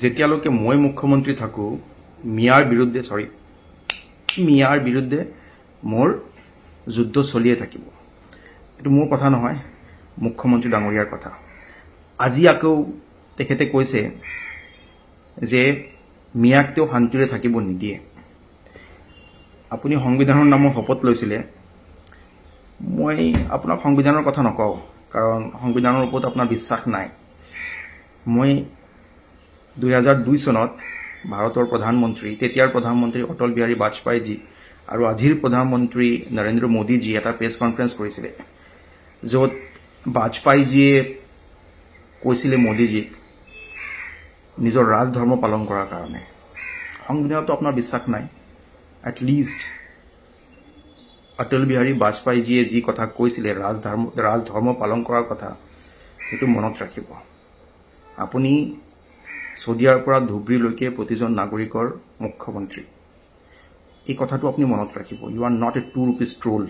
যেতিয়ালৈকে মই মুখ্যমন্ত্ৰী থাকোঁ মিয়াৰ বিৰুদ্ধে মোৰ যুদ্ধ চলিয়ে থাকিব। এইটো মোৰ কথা নহয়, মুখ্যমন্ত্ৰী ডাঙৰীয়াৰ কথা। আজি আকৌ তেখেতে কৈছে যে মিয়াক তেওঁ শান্তিৰে থাকিব নিদিয়ে। আপুনি সংবিধানৰ নামত শপত লৈছিলে। মই আপোনাক সংবিধানৰ কথা নকওঁ, কাৰণ সংবিধানৰ ওপৰত আপোনাৰ বিশ্বাস নাই। মই 2002 চনত ভাৰতৰ প্ৰধানমন্ত্ৰী, তেতিয়াৰ প্ৰধানমন্ত্ৰী অটল বিহাৰী বাজপেয়ীজী আৰু আজিৰ প্ৰধানমন্ত্ৰী নৰেন্দ্ৰ মোদীজী এটা প্ৰেছ কনফাৰেন্স কৰিছিলে, য'ত বাজপেয়ীজীয়ে কৈছিলে মোদীজীক নিজৰ ৰাজধৰ্ম পালন কৰাৰ কাৰণে। সংবিধানতো আপোনাৰ বিশ্বাস নাই। এটলিষ্ট অটল বিহাৰী বাজপেয়ীজীয়ে যি কথা কৈছিলে ৰাজধৰ্ম পালন কৰাৰ কথা, সেইটো মনত ৰাখিব। আপুনি চৌদিয়াৰ পৰা ধুবুৰীলৈকে প্ৰতিজন নাগৰিকৰ মুখ্যমন্ত্ৰী। এই কথাটো আপুনি মনত ৰাখিব। You are not a 2 rupees troll.